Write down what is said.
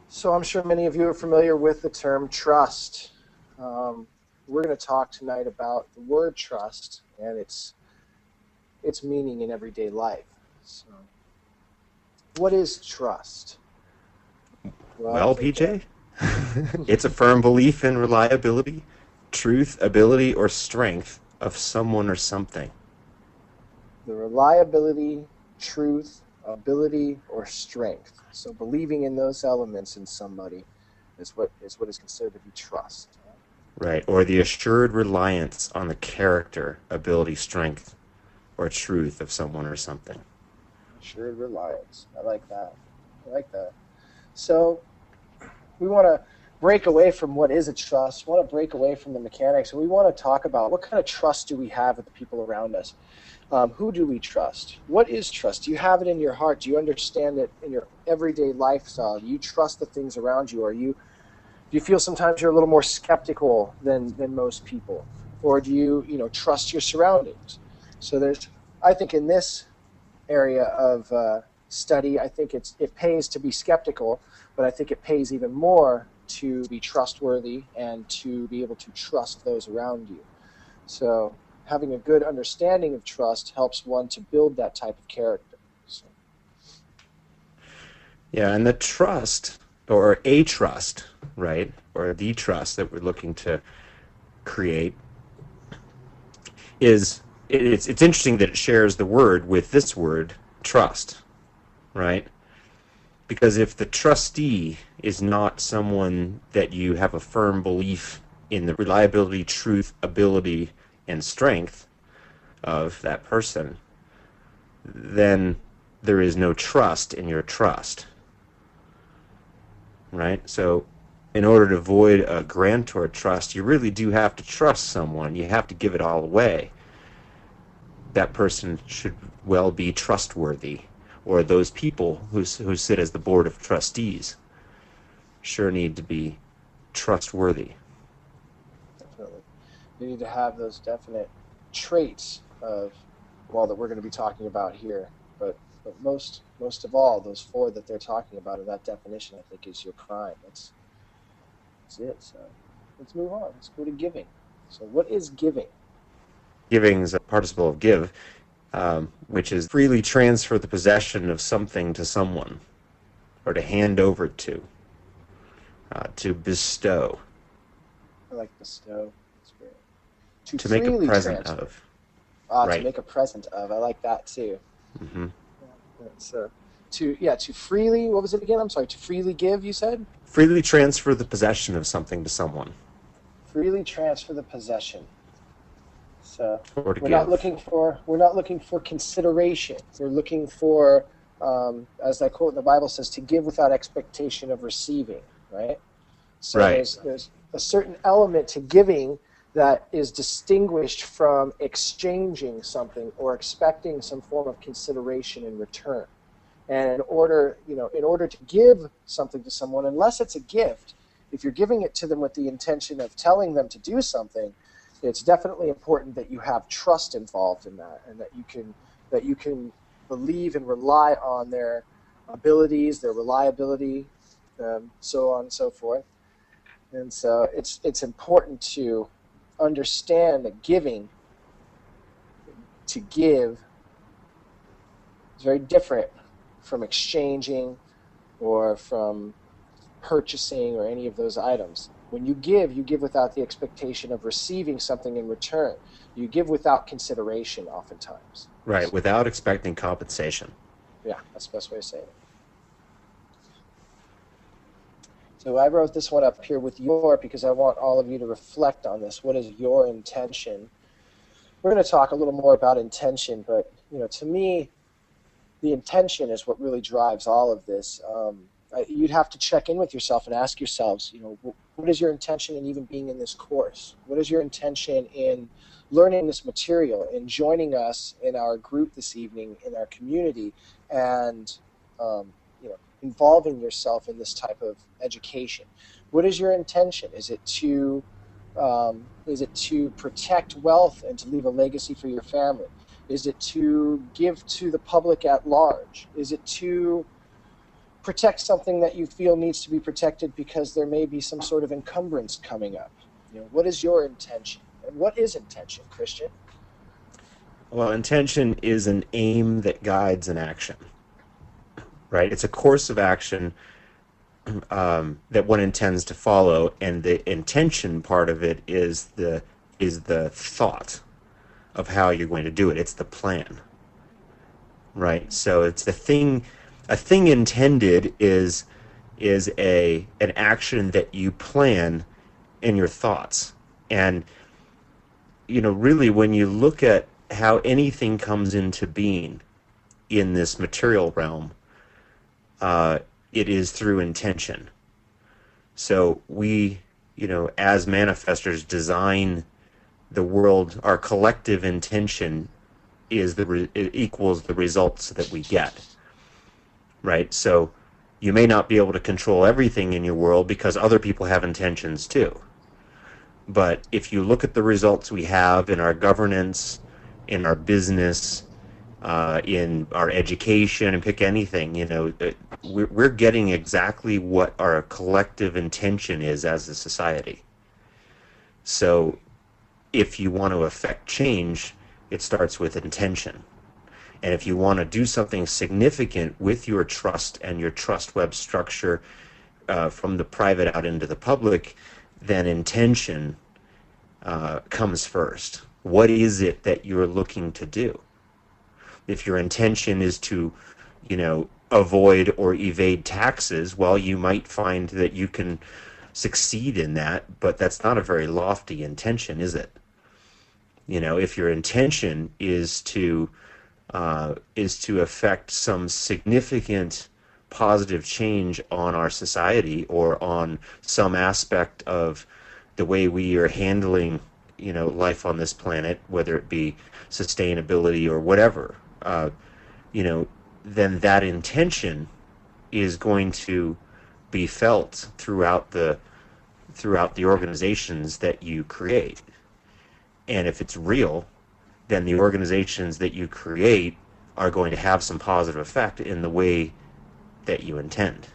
So I'm sure many of you are familiar with the term trust. Um, we're going to talk tonight about the word trust and its meaning in everyday life. So, what is trust? Well, I Well, think PJ, it's a firm belief in reliability, truth, ability, or strength of someone or something. the reliability, truth, ability, or strength. So believing in those elements in somebody is what is considered to be trust. Right. Or the assured reliance on the character, ability, strength, or truth of someone or something. Assured reliance. I like that. I like that. So we want to break away from what is a trust. We want to break away from the mechanics, and we want to talk about what kind of trust do we have with the people around us. Who do we trust? What is trust? Do you have it in your heart? Do you understand it in your everyday lifestyle? Do you trust the things around you? Do you feel sometimes you're a little more skeptical than most people, or do you trust your surroundings? So I think in this area of study, I think it pays to be skeptical, but I think it pays even more to be trustworthy and to be able to trust those around you. So having a good understanding of trust helps one to build that type of character. So, Yeah, and the trust, or a trust, right? Or the trust that we're looking to create it's interesting that it shares the word with this word, trust, right? Because if the trustee is not someone that you have a firm belief in the reliability, truth, ability, and strength of that person, then there is no trust in your trust, right? So, in order to void a grantor trust, you really do have to trust someone. You have to give it all away. That person should well be trustworthy, or those people who sit as the board of trustees sure need to be trustworthy. definitely. You need to have those definite traits of, well, that we're going to be talking about here. But most of all, those four that they're talking about in that definition, I think, is your prime. That's it. So let's move on. Let's go to giving. So what is giving? Giving is a participle of give, which is freely transfer the possession of something to someone, or to hand over to bestow, I like bestow. That's great. To to make a freely present transfer. of. To Right. make a present of. I like that too. Hmm. So to freely. What was it again? I'm sorry. To freely give. You said Freely transfer the possession of something to someone, freely transfer the possession. So or to we're not give. looking for consideration. We're looking for, as that quote in the Bible says, to give without expectation of receiving. Right. So Right. there's a certain element to giving that is distinguished from exchanging something or expecting some form of consideration in return. And in order to give something to someone, unless it's a gift, if you're giving it to them with the intention of telling them to do something, it's definitely important that you have trust involved in that, and that you can believe and rely on their abilities, their reliability, so on and so forth. And so it's important to understand that giving to give is very different from exchanging or from purchasing or any of those items. When you give without the expectation of receiving something in return. You give without consideration oftentimes. Right. So, Without expecting compensation. yeah, that's the best way to say it. So I wrote this one up here with your because I want all of you to reflect on this. What is your intention? We're going to talk a little more about intention, but to me, the intention is what really drives all of this. You'd have to check in with yourself and ask yourselves, what is your intention in even being in this course? What is your intention in learning this material, in joining us in our group this evening, in our community, and involving yourself in this type of education? What is your intention? Is it to protect wealth and to leave a legacy for your family? Is it to give to the public at large? Is it to protect something that you feel needs to be protected because there may be some sort of encumbrance coming up. What is your intention? And what is intention, Christian? Well, intention is an aim that guides an action, right? It's a course of action that one intends to follow, and the intention part of it is the thought of how you're going to do it. It's the plan, right? So it's the thing. A thing intended is an action that you plan in your thoughts. And really, when you look at how anything comes into being in this material realm, it is through intention. So we, as manifestors, design the world. Our collective intention it equals the results that we get, right? So you may not be able to control everything in your world because other people have intentions too. But if you look at the results we have in our governance, in our business, in our education, and pick anything, we're getting exactly what our collective intention is as a society. So if you want to affect change, it starts with intention. And if you want to do something significant with your trust and your trust web structure from the private out into the public, then intention comes first. What is it that you're looking to do? If your intention is to, avoid or evade taxes, well, you might find that you can succeed in that, but that's not a very lofty intention, is it? If your intention is to affect some significant positive change on our society or on some aspect of the way we are handling, life on this planet, whether it be sustainability or whatever, then that intention is going to be felt throughout the organizations that you create. And if it's real, then the organizations that you create are going to have some positive effect in the way that you intend.